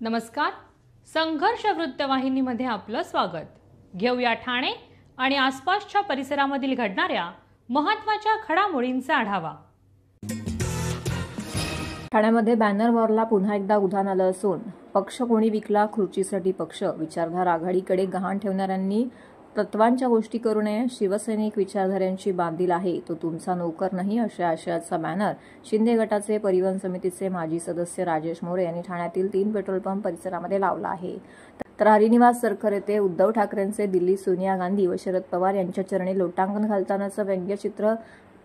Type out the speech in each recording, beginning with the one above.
नमस्कार. संघर्ष वृत्तवाहिनीमध्ये आपलं स्वागत. घेऊया ठाणे आणि आसपासच्या परिसरामधील घडणाऱ्या महत्त्वाच्या घडामोडींचा आढावा. ठाण्यामध्ये बॅनर वॉरला पुन्हा एकदा उधाण आलं असून पक्ष कोणी विकला, खुर्चीसाठी पक्ष, विचारधारा आघाडीकडे गहाण ठेवणाऱ्यांनी तत्वांच्या गोष्टी करू नये, शिवसैनिक विचारधाऱ्यांची बांधील आहे तो तुमचा नोकर नाही, अशा आशयाचा बॅनर शिंदे गटाचे परिवहन समितीचे माजी सदस्य राजेश मोरे यांनी ठाण्यातील 3 पेट्रोल पंप परिसरामध्ये लावला आहे. तर हरिनिवास सरकार येथे उद्धव ठाकरेंचे दिल्ली सोनिया गांधी व शरद पवार यांच्या चरणी लोटांगण घालतानाचं व्यंग्यचित्र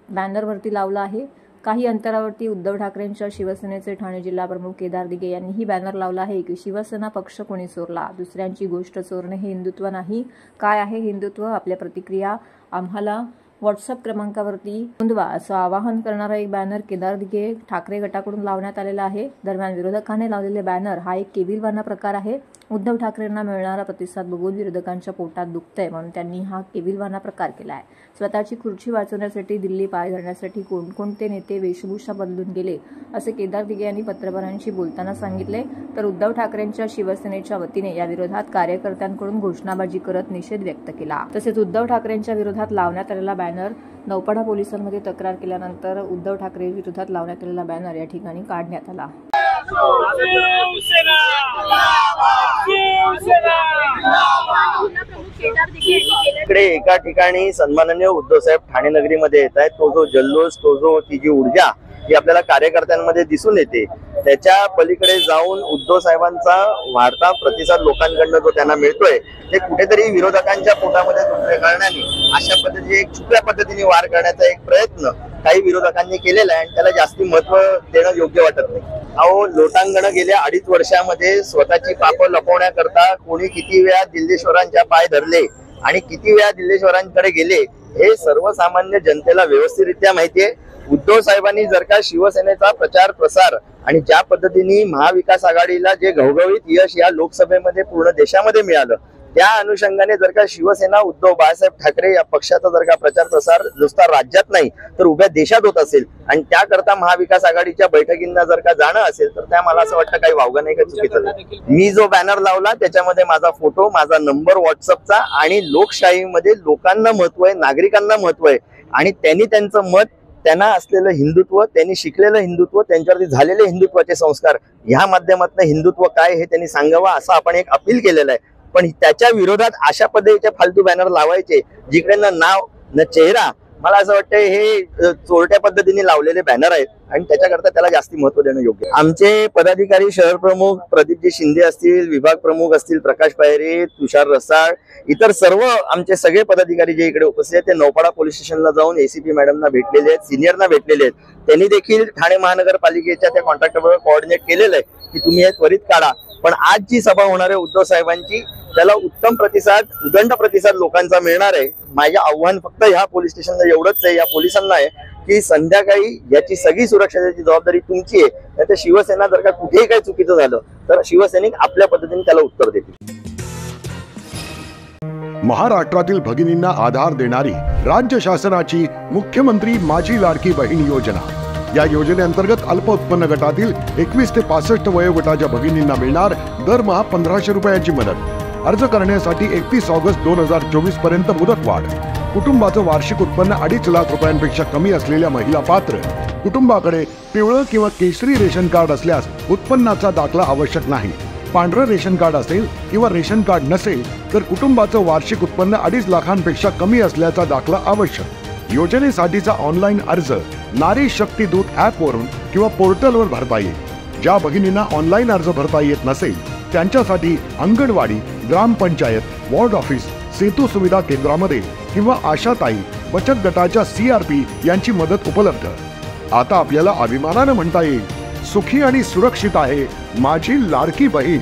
बॅनरवरती लावलं आहे. काही अंतरावरती उद्धव ठाकरेंच्या शिवसेनेचे ठाणे जिल्हा प्रमुख केदार दिघे यांनीही बॅनर लावला आहे की शिवसेना पक्ष कोणी चोरला, दुसऱ्यांची गोष्ट चोरणे हे हिंदुत्व नाही. काय आहे हिंदुत्व? आपल्या प्रतिक्रिया आम्हाला व्हॉट्सअप क्रमांकावरती नोंदवा, असं आवाहन करणारा एक बॅनर केदार दिघे ठाकरे गटाकडून लावण्यात आलेला आहे. दरम्यान विरोधकांनी लावलेले बॅनर हा एक केविलवाणा प्रकार आहे. उद्धव ठाकरेंना मिळणारा प्रतिसाद बघून विरोधकांच्या पोटात दुखतंय म्हणून त्यांनी हा केविलवाणा प्रकार केला आहे. स्वतःची खुर्ची वाचवण्यासाठी दिल्ली पाय धरण्यासाठी कोणकोणते नेते वेशभूषा बदलून गेले असे केदार दिघे यांनी पत्रकारांशी बोलताना सांगितले. तर उद्धव ठाकरेंच्या शिवसेनेच्या वतीने या विरोधात कार्यकर्त्यांकडून घोषणाबाजी करत निषेध व्यक्त केला. तसेच उद्धव ठाकरेंच्या विरोधात लावण्यात आलेला बॅनर नौपाडा पोलिसांमध्ये तक्रार केल्यानंतर उद्धव ठाकरे विरोधात लावण्यात आलेला बॅनर या ठिकाणी काढण्यात आला. इकडे एका ठिकाणी सन्माननीय उद्धव साहेब ठाणे नगरीमध्ये येत आहेत. तो जो जल्लोष, ती जी ऊर्जा ही आपल्याला कार्यकर्त्यांमध्ये दिसून येते. त्याच्या पलीकडे जाऊन उद्धव साहेबांचा वाढता प्रतिसाद लोकांकडून जो त्यांना मिळतोय ते कुठेतरी विरोधकांच्या पोटामध्ये दुखणे करण्याने अशा पद्धतीने एक छुप्या पद्धतीने वार करण्याचा एक प्रयत्न काही विरोधकांनी केलेला आहे आणि त्याला जास्ती महत्व देणं योग्य वाटत नाही. अहो, लोटांगण गेल्या 2.5 वर्षामध्ये स्वतःची पापं लपवण्याकरता कोणी किती वेळा दिल्लीश्वरांच्या पाय धरले आणि किती वेळा दिल्लीश्वरांकडे गेले हे सर्वसामान्य जनतेला व्यवस्थितरित्या माहितीये. उद्धव साहेबांनी जर का शिवसेनेचा प्रचार प्रसार आणि ज्या पद्धतीने महाविकास आघाडीला जे घवघवीत यश या लोकसभेमध्ये पूर्ण देशामध्ये मिळालं त्या अनुषंगाने जर का शिवसेना उद्धव बाळासाहेब ठाकरे या पक्षाचा जर का प्रचार प्रसार नुसता राज्यात नाही तर उभ्या देशात होत असेल आणि त्याकरता महाविकास आघाडीच्या बैठकींना जर का जाणं असेल तर त्या मला असं वाटतं काही वावगं नाही, काही चुकीचं नाही. मी जो बॅनर लावला त्याच्यामध्ये माझा फोटो, माझा नंबर व्हॉट्सअपचा आणि लोकशाहीमध्ये लोकांना महत्व आहे, नागरिकांना महत्व आहे आणि त्यांनी त्यांचं मत, त्यांना असलेलं हिंदुत्व, त्यांनी शिकलेलं हिंदुत्व, त्यांच्यावरती झालेले हिंदुत्वाचे संस्कार ह्या माध्यमातून हिंदुत्व काय हे त्यांनी सांगावं असं आपण एक अपील केलेलं आहे. पण त्याच्या विरोधात अशा पद्धतीचे फालतू बॅनर लावायचे जिकडे न नाव न चेहरा, मला असं वाटतं हे चोरट्या पद्धतीने लावलेले बॅनर आहेत आणि त्याच्याकरता त्याला जास्ती महत्व देणं योग्य. आमचे पदाधिकारी शहर प्रमुख प्रदीपजी शिंदे असतील, विभाग प्रमुख असतील प्रकाश पायरे, तुषार रसाळ, इतर सर्व आमचे सगळे पदाधिकारी जे इकडे उपस्थित आहेत ते नौपाडा पोलीस स्टेशनला जाऊन एसीपी मॅडमना भेटलेले आहेत, सिनियरना भेटलेले आहेत. त्यांनी देखील ठाणे महानगरपालिकेच्या त्या कॉन्ट्रॅक्टरबरोबर कोऑर्डिनेट केलेलं आहे की तुम्ही हे त्वरित काढा. पण आज जी सभा होणार आहे उद्धव साहेबांची त्याला उत्तम प्रतिसाद, उदंड प्रतिसाद लोकांचा मिळणार आहे. माझे आव्हान फक्त ह्या पोलीस स्टेशनला एवढंच आहे, या पोलिसांना आहे की संध्याकाळी याची सगळी सुरक्षेची जबाबदारी तुमची आहे. नाहीतर शिवसेना जर का कुठेही काही चुकीचं झालं तर शिवसैनिक आपल्या पद्धतीने त्याला उत्तर देतील. महाराष्ट्रातील भगिनींना आधार देणारी राज्य शासनाची मुख्यमंत्री माझी लाडकी बहीण योजना. या योजनेअंतर्गत अल्प उत्पन्न गटातील 21 ते 65 वयोगटाच्या भगिनींना मिळणार दरमहा 1500 रुपयांची मदत. अर्ज करण्यासाठी 31 ऑगस्ट 2024 पर्यंत मुदतवाढ. कुटुंबाचं वार्षिक उत्पन्न 2.5 लाख रुपयांपेक्षा कमी असलेल्या महिला पात्र. कुटुंबाकडे पिवळं किंवा केशरी रेशन कार्ड असल्यास उत्पन्नाचा दाखला आवश्यक नाही. पांढरं रेशन कार्ड असेल किंवा रेशन कार्ड नसेल तर कुटुंबाचं वार्षिक उत्पन्न 2.5 लाखांपेक्षा कमी असल्याचा दाखला आवश्यक. योजनेसाठीचा ऑनलाईन अर्ज नारी शक्ती दूत ॲपवरून किंवा पोर्टलवर भरता येईल. ज्या भगिनींना ऑनलाईन अर्ज भरता येत नसेल त्यांच्यासाठी अंगणवाडी, ग्रामपंचायत, वॉर्ड ऑफिस, सेतू सुविधा केंद्रामध्ये किंवा आशाताई बचत गटाच्या CRP यांची मदत उपलब्ध. आता आपल्याला अभिमानानं म्हणता येईल, सुखी आणि सुरक्षित आहे माझी लाडकी बहीण.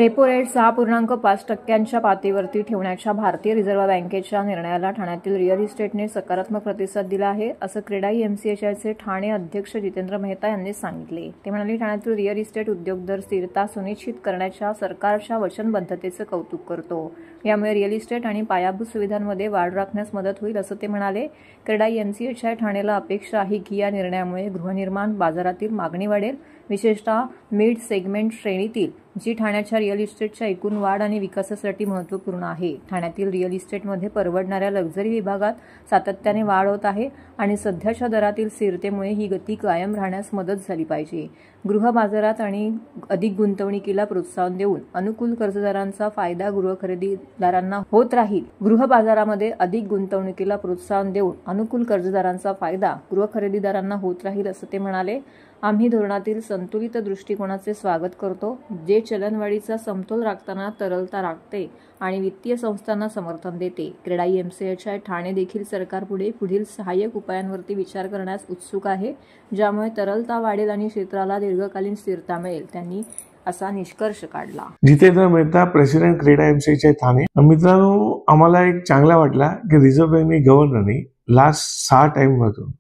रेपो रेट 6.5% पातळीवरती ठेवण्याच्या भारतीय रिझर्व्ह बँकेच्या निर्णयाला ठाण्यातील रिअल इस्टेटने सकारात्मक प्रतिसाद दिला आहे, असं क्रेडाई एमसीएचआयचे ठाणे अध्यक्ष जितेंद्र मेहता यांनी सांगितले. ते म्हणाले, ठाण्यातील रिअल इस्टेट उद्योग दर स्थिरता सुनिश्चित करण्याच्या सरकारच्या वचनबद्धतेचं कौतुक करतो. यामुळे रिअल इस्टेट आणि पायाभूत सुविधांमध्ये वाढ राखण्यास मदत होईल, असं ते म्हणाले. क्रेडाई एमसीएचआय ठाणेला अपेक्षा आहे की या निर्णयामुळे गृहनिर्माण बाजारातील मागणी वाढेल, विशेषतः मिड सेगमेंट श्रेणीतील, जी ठाण्याच्या रिअल इस्टेटच्या एकूण वाढ आणि विकासासाठी महत्त्वपूर्ण आहे. ठाण्यातील रिअल इस्टेटमध्ये परवडणाऱ्या लक्झरी विभागात सातत्याने वाढ होत आहे आणि सध्याच्या दरातील स्थिरतेमुळे ही गती कायम राहण्यास मदत झाली पाहिजे. गृह बाजारात आणि अधिक गुंतवणुकीला प्रोत्साहन देऊन अनुकूल कर्जदारांचा फायदा गृह खरेदीदारांना होत राहील. गृह बाजारामध्ये अधिक गुंतवणुकीला प्रोत्साहन देऊन अनुकूल कर्जदारांचा फायदा गृह खरेदीदारांना होत राहील, असं ते म्हणाले. आम्ही धोरणातील संतुलित दृष्टिकोनाचे स्वागत करतो, जे चलनवाढीचा समतोल राखताना तरलता राखते आणि वित्तीय संस्थांना समर्थन देते. क्रेडाई एमसीएचआय ठाणे देखील सरकारपुढे पुढील सहाय्यक उपायांवरती विचार करण्यास उत्सुक आहे, ज्यामुळे तरलता वाढेल आणि क्षेत्राला दीर्घकालीन स्थिरता मिळेल. त्यांनी असा निष्कर्ष काढला. जितेंद्र मेहता, प्रेसिडेंट क्रेडाई एमसीएचआय ठाणे. मित्रांनो, आम्हाला एक चांगला वाटला की रिझर्व्ह बँकने गव्हर्नरने लास्ट 6 टाइममधून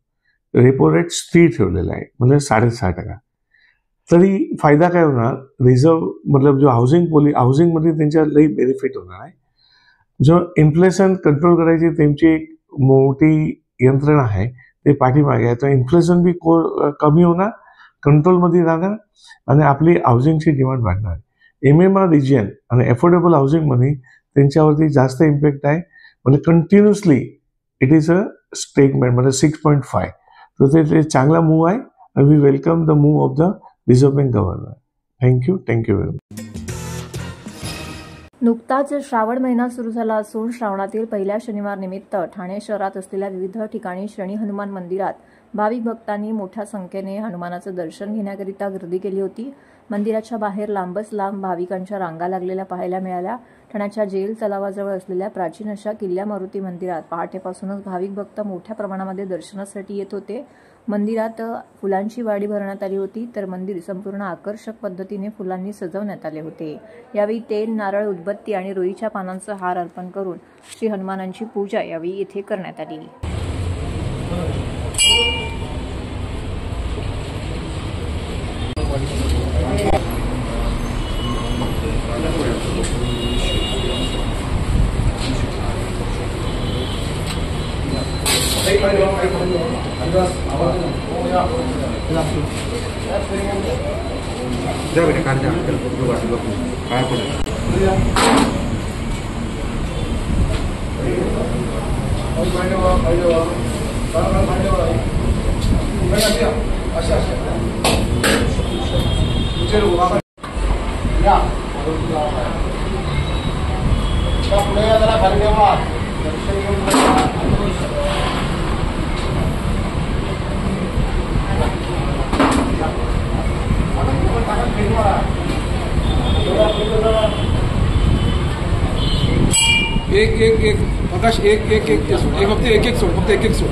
रेपो रेट स्थिर ठेवलेला आहे, म्हणजे 6.5%. तरी फायदा काय होणार, रिझर्व्ह मतलब जो हाऊसिंगमध्ये त्यांच्या लई बेनिफिट होणार आहे. जो इन्फ्लेशन कंट्रोल करायची त्यांची एक मोठी यंत्रणा आहे, ते पाठीमागे आहे. तर इन्फ्लेशन बी कमी होणार, कंट्रोलमध्ये राहणार आणि आपली हाऊसिंगची डिमांड वाढणार. MMR रिजन आणि अफोर्डेबल हाऊसिंगमध्ये त्यांच्यावरती जास्त इम्पॅक्ट आहे. म्हणजे continuously it is a statement, म्हणजे 6.5. तर ते चांगला मूव आहे आणि we welcome the move of the Reserve Bank governor. Thank you very much. नुकताच श्रावण महिना सुरू झाला असून श्रावणातील पहिल्या शनिवार निमित्त ठाणे शहरात असलेल्या विविध ठिकाणी शनी हनुमान मंदिरात भाविक भक्तांनी मोठ्या संख्येने हनुमानाचं दर्शन घेण्याकरिता गर्दी केली होती. मंदिराच्या बाहेर लांबच लांब भाविकांच्या रांगा लागलेल्या पाहायला मिळाल्या. ठाण्याच्या जेल तलावाजवळ असलेल्या प्राचीन अशा किल्ल्या मारुती मंदिरात पहाटेपासूनच भाविक भक्त मोठ्या प्रमाणामध्ये दर्शनासाठी येत होते. मंदिरात फुलांची वाडी भरण्यात आली होती, तर मंदिर संपूर्ण आकर्षक पद्धतीने फुलांनी सजवण्यात आले होते. यावेळी तेल, नारळ, उदबत्ती आणि रोईच्या पानांचा हार अर्पण करून श्री हनुमानांची पूजा यावेळी येथे करण्यात आली. एक प्रकाश एक फक्त एक सोड.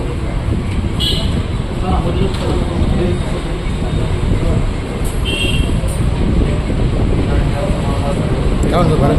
काय म्हणतो भारत?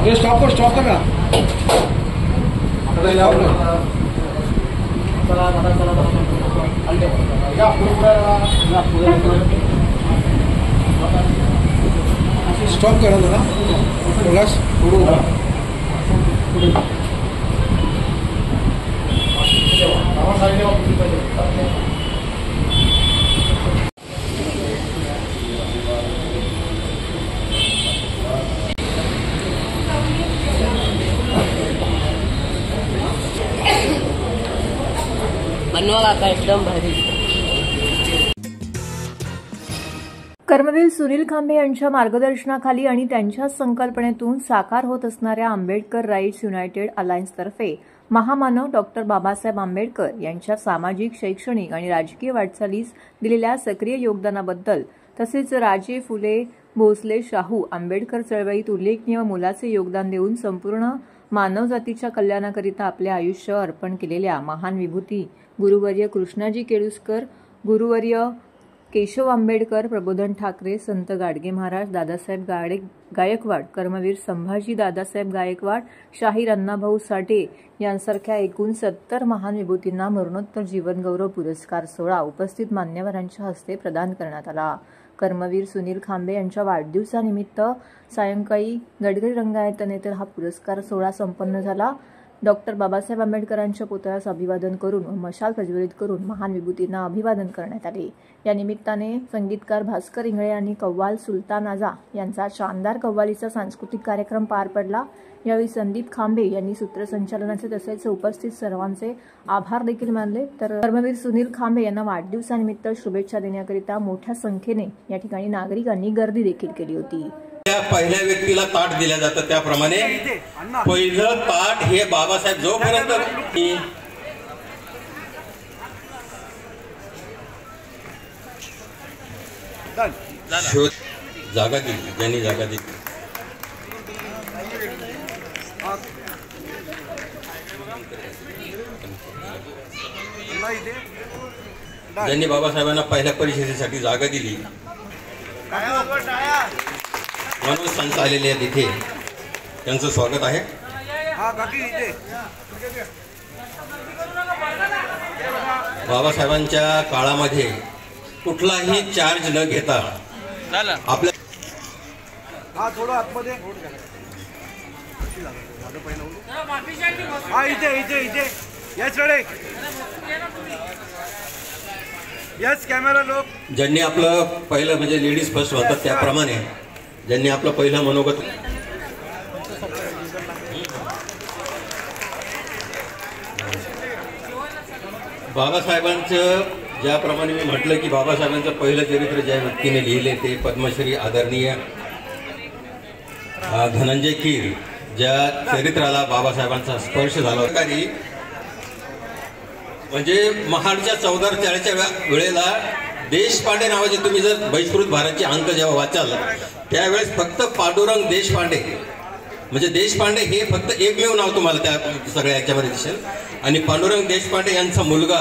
ये स्टॉप कर ना. स्टॉप करा जरा प्रकाश. बनवा काका एकदम भारी. कर्मवीर सुनील खांबे यांच्या मार्गदर्शनाखाली आणि त्यांच्याच संकल्पनेतून साकार होत असणाऱ्या आंबेडकर राईट्स युनायटेड अलायन्सतर्फे महामानव डॉक्टर बाबासाहेब आंबेडकर यांच्या सामाजिक, शैक्षणिक आणि राजकीय वाटचालीस दिलेल्या सक्रिय योगदानाबद्दल तसेच राजे, फुले, भोसले, शाहू आंबेडकर चळवळीत उल्लेखनीय मोलाचे योगदान देऊन संपूर्ण मानवजातीच्या कल्याणाकरिता आपले आयुष्य अर्पण केलेल्या महान विभूती गुरुवर्य कृष्णाजी केळुसकर, गुरुवर्य केशव आंबेडकर, प्रबोधन ठाकरे, संत गाडगे महाराज, दादासाहेब गायकवाड, कर्मवीर संभाजी दादासाहेब गायकवाड, शाहीर अण्णाभाऊ साठे यांसारख्या एकूण 70 महान विभूतींना मरणोत्तर जीवनगौरव पुरस्कार सोहळा उपस्थित मान्यवरांच्या हस्ते प्रदान करण्यात आला. कर्मवीर सुनील खांबे यांच्या वाढदिवसानिमित्त सायंकाळी गडकरी रंगायतनेतर हा पुरस्कार सोहळा संपन्न झाला. डॉक्टर बाबासाहेब आंबेडकरांच्या पुतळ्यास अभिवादन करून व मशाल प्रज्वलित करून महान विभूतींना अभिवादन करण्यात आले. या निमित्ताने संगीतकार भास्कर इंगळे यांनी कव्वाल सुलतान आजा यांचा शानदार कव्वालीचा सांस्कृतिक कार्यक्रम पार पडला. यावेळी संदीप खांबे यांनी सूत्रसंचालनाचे तसेच उपस्थित सर्वांचे आभार देखील मानले. तर कर्मवीर सुनील खांबे यांना वाढदिवसानिमित्त शुभेच्छा देण्याकरिता मोठ्या संख्येने या ठिकाणी नागरिकांनी गर्दी देखील केली होती. त्या पहिल्या व्यक्तीला ताट दिलं जातं त्याप्रमाणे पहिलं ताट हे बाबासाहेब जोपर्यंत जागा दिली, ज्यांनी जागा दिली ज्यांनी बाबासाहेबांना पहिल्या परिषदेसाठी जागा दिली म्हणून संत आलेले आहेत इथे, त्यांचं स्वागत आहे. बाबासाहेबांच्या काळामध्ये कुठलाही चार्ज न घेता आपल्या ज्यांनी आपलं पहिलं म्हणजे लेडीज फर्स्ट होतात त्याप्रमाणे ज्यांनी आपलं पहिलं मनोगत बाबासाहेबांचं ज्याप्रमाणे मी म्हटलं की बाबासाहेबांचं पहिलं चरित्र ज्या व्यक्तीने लिहिले ते पद्मश्री आदरणीय धनंजय कीर, ज्या चरित्राला बाबासाहेबांचा स्पर्श झाला होता. म्हणजे महाडच्या 1440च्या वेळेला देशपांडे नावाचे तुम्ही जर बहिष्कृत भारतचे अंक जेव्हा वाचाल त्यावेळेस फक्त पांडुरंग देशपांडे म्हणजे देशपांडे हे फक्त एकमेव नाव तुम्हाला त्या सगळ्या याच्यामध्ये दिसेल. आणि पांडुरंग देशपांडे यांचा मुलगा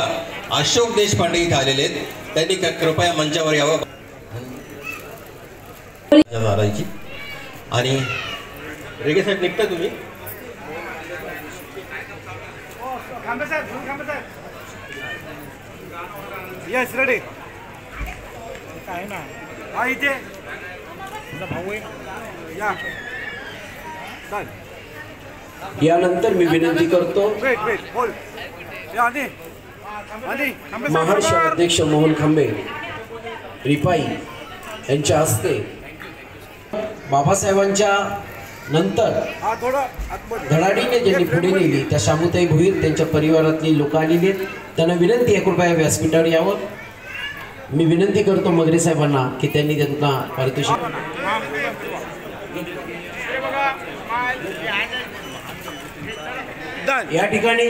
अशोक देशपांडे इथे आलेले आहेत, त्यांनी कृपया मंचावर यावं. आणि रेगे साहेब निघता तुम्ही यस रेडी काय ना हा इथे भाऊ या यानंतर मी विनंती करतो महाराष्ट्र अध्यक्ष मोहन खांबे रिपाई यांच्या हस्ते बाबासाहेबांच्या नंतर धडाडीने ज्यांनी पुढे नेली त्या शामुताई भोईर त्यांच्या परिवारातली लोक आलेली आहेत. त्यांना विनंती आहे कृपया व्यासपीठावर यावं. मी विनंती करतो मगरे साहेबांना की त्यांनी त्यांना पारितोषिक. या ठिकाणी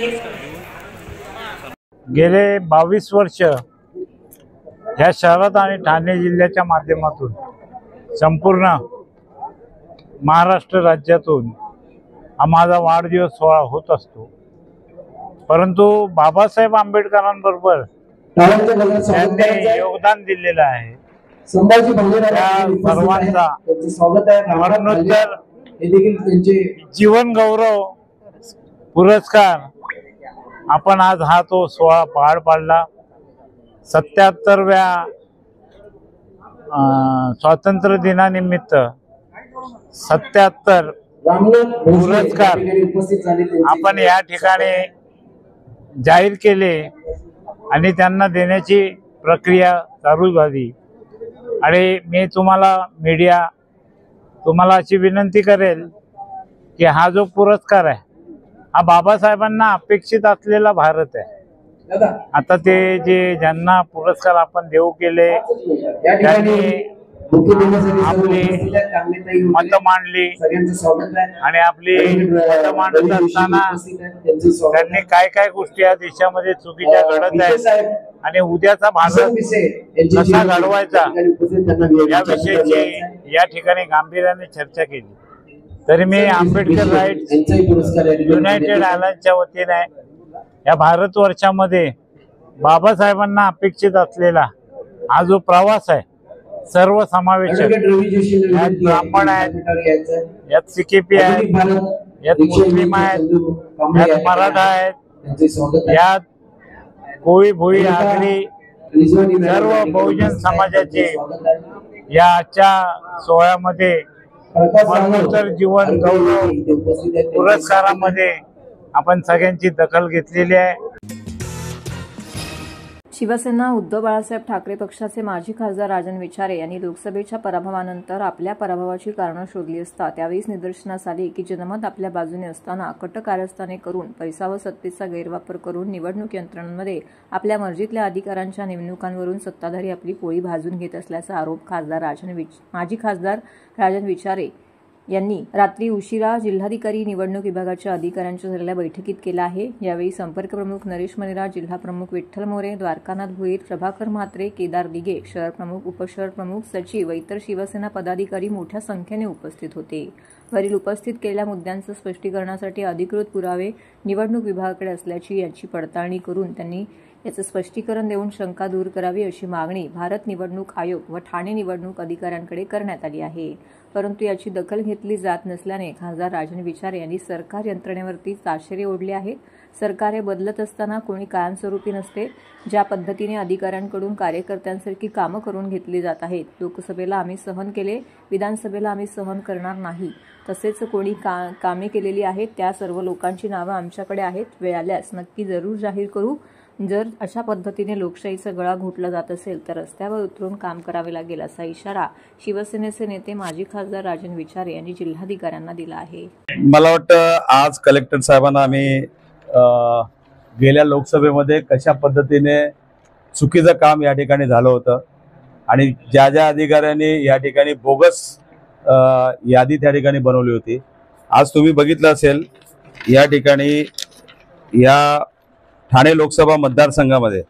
गेले 22 वर्ष या शहरात आणि ठाणे जिल्ह्याच्या माध्यमातून संपूर्ण महाराष्ट्र राज्यातून हा माझा वाढदिवस सोहळा होत असतो. परंतु बाबासाहेब आंबेडकरांबरोबर त्यांनी योगदान दिलेलं आहे त्या सर्वांचा मरणोत्तर जीवन गौरव पुरस्कार आपण आज हा तो सोहळा पार पाडला. 77व्या स्वातंत्र्य दिनानिमित्त 77 पुरस्कार आपण या ठिकाणी जाहीर केले आणि त्यांना देण्याची प्रक्रिया चालू झाली. आणि मी तुम्हाला मीडिया तुम्हाला अशी विनंती करेल की हा जो पुरस्कार आहे हा बाबासाहेबांना अपेक्षित असलेला भारत आहे. आता ते जे ज्यांना पुरस्कार आपण देऊ केले त्यांनी आपली मत मांडली आणि आपली मत मांडत असताना त्यांनी काय काय गोष्टी या देशामध्ये चुकीच्या घडत आहेत आणि उद्याचा भारत कसा घडवायचा याविषयीची या ठिकाणी गांभीर्याने चर्चा केली। तरी मी आंबेडकर राईट्स युनायटेड आयलँडच्या वतीने या भारतवर्षामध्ये बाबासाहेबांना अपेक्षित असलेला हा जो प्रवास आहे सर्व समावेशक, यात ब्राह्मण आहेत, यात सीकेपी आहेत, यात मुस्लिम आहेत, यात मराठा आहेत, यात कोळी भोई आगरी सर्व बहुजन समाजाचे या आजच्या सोहळ्यामध्ये मरणोत्तर जीवन गौरव पुरस्कारामध्ये आपण सगळ्यांची दखल घेतलेली आहे। शिवसेना उद्धव बाळासाहेब ठाकरे पक्षाचे माजी खासदार राजन विचारे यांनी लोकसभेच्या पराभवानंतर आपल्या पराभवाची कारणं शोधली असता त्यावेळीच निदर्शनास आली की जनमत आपल्या बाजूने असताना कट कारस्थाने करून पैसा व सत्तेचा गैरवापर करून निवडणूक यंत्रणांमध्ये आपल्या मर्जीतल्या अधिकारांच्या नेमणुकांवरून सत्ताधारी आपली पोळी भाजून घेत असल्याचा आरोप माजी खासदार राजन विचारे यांनी रात्री उशिरा जिल्हाधिकारी निवडणूक विभागाच्या अधिकाऱ्यांच्या झालेल्या बैठकीत केला आहे। यावेळी संपर्क प्रमुख नरेश मनेरा, जिल्हा प्रमुख विठ्ठल मोरे, द्वारकानाथ भुईर, प्रभाकर म्हात्रे, केदार दिघे, शहर प्रमुख, उपशहर प्रमुख, सचिव व इतर शिवसेना पदाधिकारी मोठ्या संख्येने उपस्थित होते। वरील उपस्थित केलेल्या मुद्द्यांचं स्पष्टीकरणासाठी अधिकृत पुरावे निवडणूक विभागाकडे असल्याची याची पडताळणी करून त्यांनी याचं स्पष्टीकरण देऊन शंका दूर करावी अशी मागणी भारत निवडणूक आयोग व ठाणे निवडणूक अधिकाऱ्यांकडे करण्यात आली आहे। परंतु याची दखल घेतली जात नसल्याने खासदार राजन विचारे यांनी सरकार यंत्रणेवरती ताशेरे ओढले आहेत। सरकार हे बदलत असताना कोणी कायमस्वरूपी नसते। ज्या पद्धतीने अधिकाऱ्यांकडून कार्यकर्त्यांसारखी कामं करून घेतली जात आहेत, लोकसभेला आम्ही सहन केले, विधानसभेला आम्ही सहन करणार नाही। तसेच कोणी कामे केलेली आहेत त्या सर्व लोकांची नावं आमच्याकडे आहेत, वेळ आल्यास नक्की जरूर जाहीर करू। जर अशा पद्धतीने लोकशाहीचा गळा घोटला जात असेल तर रस्त्यावर उतरून काम करावे लागेल असा इशारा शिवसेनेचे नेते माजी खासदार राजन विचारे यांनी जिल्हाधिकाऱ्यांना दिला आहे। मला वाटतं आज कलेक्टर साहेबांना आम्ही गेल्या लोकसभेमध्ये कशा पद्धतीने चुकीचं काम या ठिकाणी झालं होतं आणि ज्या ज्या अधिकाऱ्यांनी या ठिकाणी बोगस यादी त्या ठिकाणी बनवली होती, आज तुम्ही बघितलं असेल या ठिकाणी या ठाणे लोकसभा मतदारसंघामध्ये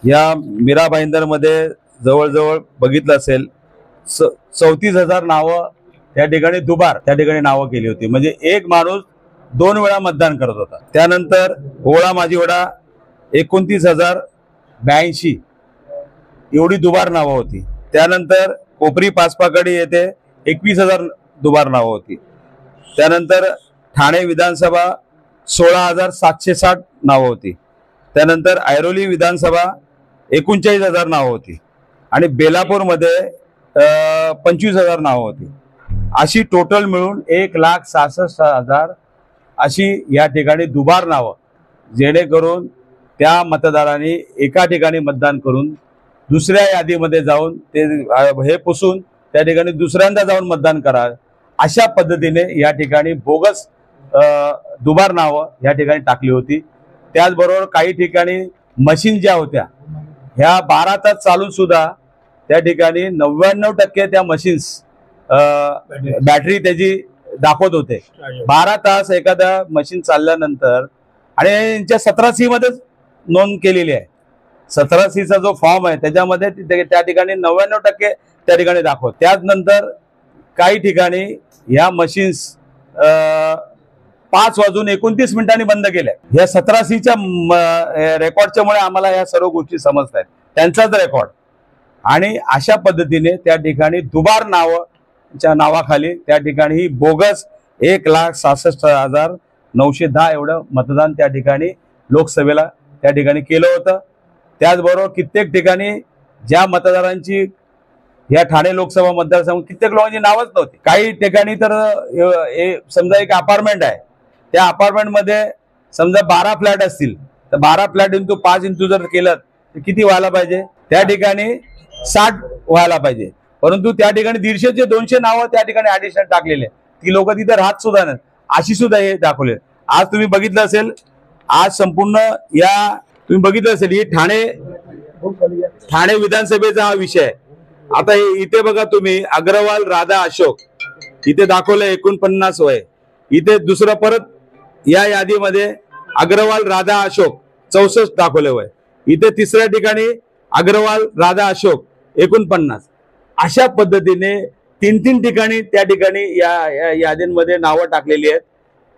या मीरा भाईंदरमध्ये जवळजवळ बघितलं असेल 34,000 नावं त्या ठिकाणी दुबार त्या ठिकाणी नावं केली होती। म्हणजे एक माणूस 2 वेळा मतदान करत होता। त्यानंतर ओळा माझी ओढा 29,082 एवढी दुबार नावं होती। त्यानंतर कोपरी पाचपाकडी येथे 21,000 दुबार नावं होती। त्यानंतर ठाणे विधानसभा 16,760 नावं होती। त्यानंतर ऐरोली विधानसभा 39,000 नावं होती आणि बेलापूरमध्ये 25,000 नावं होती। अशी टोटल मिळून 1,66,000 अशी या ठिकाणी दुबार नावं, जेणेकरून त्या मतदारांनी एका ठिकाणी मतदान करून दुसऱ्या यादीमध्ये जाऊन ते हे पुसून त्या ठिकाणी दुसऱ्यांदा जाऊन मतदान करा, अशा पद्धतीने या ठिकाणी बोगस दुबार नावं या ठिकाणी टाकली होती। त्याचबरोबर काही ठिकाणी मशीन ज्या होत्या ह्या 12 तास चालून सुद्धा त्या ठिकाणी 99% त्या मशीन्स बॅटरी त्याची दाखवत होते। 12 तास एखाद्या मशीन चालल्यानंतर आणि यांच्या 17C मध्येच नोंद केलेली आहे। 17C जो फॉर्म आहे त्याच्यामध्ये त्या ठिकाणी 99% त्या ठिकाणी दाखवत। त्यानंतर काही ठिकाणी ह्या मशीन्स 5:29 बंद केल्या। या 17Cच्या रेकॉर्डच्या मुळे आम्हाला या सर्व गोष्टी समजतात, त्यांचाच रेकॉर्ड। आणि अशा पद्धतीने त्या ठिकाणी दुबार नावाच्या नावाखाली त्या ठिकाणी ही बोगस 1,66,910 एवढं मतदान त्या ठिकाणी लोकसभेला त्या ठिकाणी केलं होतं। त्याचबरोबर कित्येक ठिकाणी ज्या मतदारांची या ठाणे लोकसभा मतदारसंघ कित्येक लोकांची नावच नव्हती। काही ठिकाणी तर समजा एक अपार्टमेंट आहे, त्या अपार्टमेंट मध्ये समजा 12 फ्लॅट असतील तर 12 फ्लॅट इंटू 5 इंटू जर केलं तर किती व्हायला पाहिजे? त्या ठिकाणी 60 व्हायला पाहिजे। परंतु त्या ठिकाणी 150 ते 200 नावं त्या ठिकाणी ऍडिशनल टाकलेले, ती लोक तिथे राहत सुद्धा नाही, अशी सुद्धा हे दाखवले। आज तुम्ही बघितलं असेल, आज संपूर्ण या तुम्ही बघितलं असेल ही ठाणे विधानसभेचा हा विषय आहे. आता इथे बघा तुम्ही, अग्रवाल राधा अशोक इथे दाखवलंय 49 वय. इथे दुसरं परत या यादीमध्ये अग्रवाल राधा अशोक 64 दाखवले वय. इथे तिसऱ्या ठिकाणी अग्रवाल राधा अशोक 49. अशा पद्धतीने 3 ठिकाणी त्या ठिकाणी या यादींमध्ये नावं टाकलेली आहेत,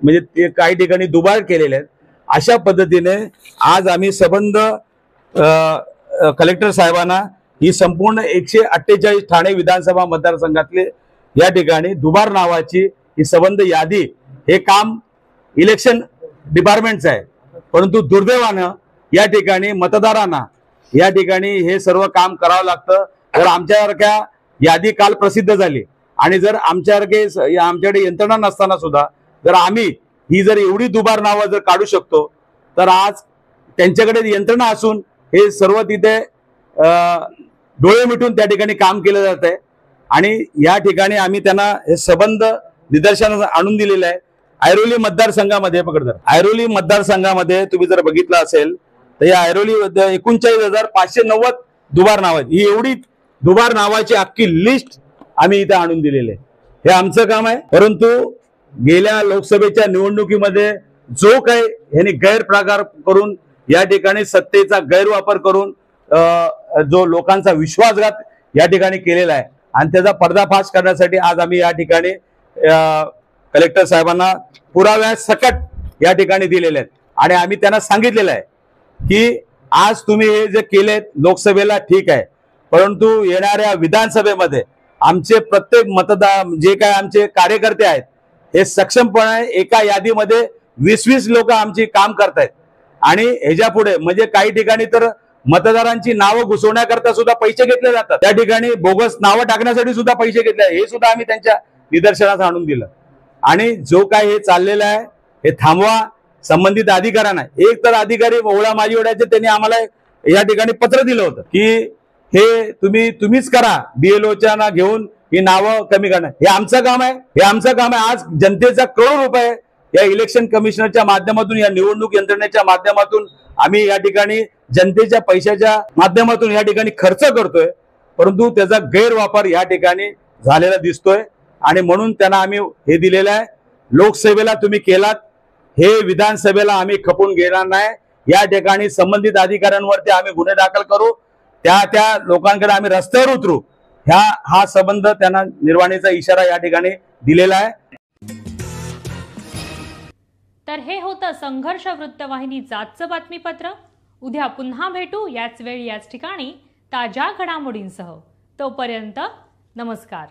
म्हणजे ते काही ठिकाणी दुबार केलेले आहेत. अशा पद्धतीने आज आम्ही संबंध कलेक्टर साहेबांना ही संपूर्ण 148 ठाणे विधानसभा मतदारसंघातले या ठिकाणी दुबार नावाची ही संबंध यादी, हे काम इलेक्शन डिपार्टमेंटचं आहे. परंतु दुर्दैवानं या ठिकाणी मतदारांना या ठिकाणी हे सर्व काम करावं लागतं. जर आमच्यासारख्या यादी काल प्रसिद्ध झाली आणि जर आमच्याकडे यंत्रणा नसताना सुद्धा जर आम्ही ही जर एवढी दुबार नावं जर काढू शकतो, तर आज त्यांच्याकडे यंत्रणा असून हे सर्व तिथे डोळे मिटून त्या ठिकाणी काम केलं जात आहे. आणि या ठिकाणी आम्ही त्यांना हे संबंध निदर्शनास आणून दिलेलं आहे. ऐरोली मतदारसंघामध्ये ऐरोली मतदारसंघामध्ये तुम्ही जर बघितलं असेल तर या ऐरोली 39,590 दुबार नाव आहेत. ही एवढी दुबार नावाची अख्खी लिस्ट आम्ही इथे आणून दिलेली आहे. हे आमचं काम आहे. परंतु गेल्या लोकसभेच्या निवडणुकीमध्ये जो काही यांनी गैरप्रकार करून या ठिकाणी सत्तेचा गैरवापर करून जो लोकांचा विश्वासघात या ठिकाणी केलेला आहे आणि त्याचा पर्दाफाश करण्यासाठी आज आम्ही या ठिकाणी कलेक्टर साहेबांना पुराव्यासकट या ठिकाणी दिलेले आहेत. आणि आम्ही त्यांना सांगितलेलं आहे की आज तुम्ही हे जे केलेत लोकसभेला ठीक आहे, परंतु येणाऱ्या विधानसभेमध्ये आमचे प्रत्येक मतदार जे काय आमचे कार्यकर्ते आहेत हे सक्षमपणे एका यादीमध्ये 20-20 लोक आमची काम करतायत. आणि ह्याच्या पुढे म्हणजे काही ठिकाणी तर मतदारांची नावं घुसवण्याकरता सुद्धा पैसे घेतले जातात. त्या ठिकाणी बोगस नावं टाकण्यासाठी सुद्धा पैसे घेतले, हे सुद्धा आम्ही त्यांच्या निदर्शनास आणून दिलं. आणि जो काय हे चाललेलं आहे हे थांबवा. संबंधित अधिकाऱ्यांना, एक तर अधिकारी ओळा माझी ओढ्याचे त्यांनी आम्हाला या ठिकाणी पत्र दिलं होतं की हे तुम्हीच करा, BLOच्या ना घेऊन ही नावं कमी करणं हे आमचं काम आहे. हे आमचं काम आहे. आज जनतेचा करोड रुपये या इलेक्शन कमिशनरच्या माध्यमातून, या निवडणूक यंत्रणेच्या माध्यमातून आम्ही या ठिकाणी जनतेच्या पैशाच्या माध्यमातून या ठिकाणी खर्च करतोय, परंतु त्याचा गैरवापर या ठिकाणी झालेला दिसतोय. आणि म्हणून त्यांना आम्ही हे दिलेलं आहे, लोकसेवेला तुम्ही केलात, हे विधानसभेला आम्ही खपून घेणार नाही. या ठिकाणी संबंधित अधिकाऱ्यांवरती आम्ही गुन्हे दाखल करू, त्या लोकांकडे आम्ही रस्त्यावर उतरू. हा संबंध त्यांना निर्वाणीचा इशारा या ठिकाणी दिलेला आहे. तर हे होतं संघर्ष वृत्तवाहिनीचं आजचं बातमीपत्र. उद्या पुन्हा भेटू याच वेळी याच ठिकाणी ताज्या घडामोडींसह. तोपर्यंत नमस्कार.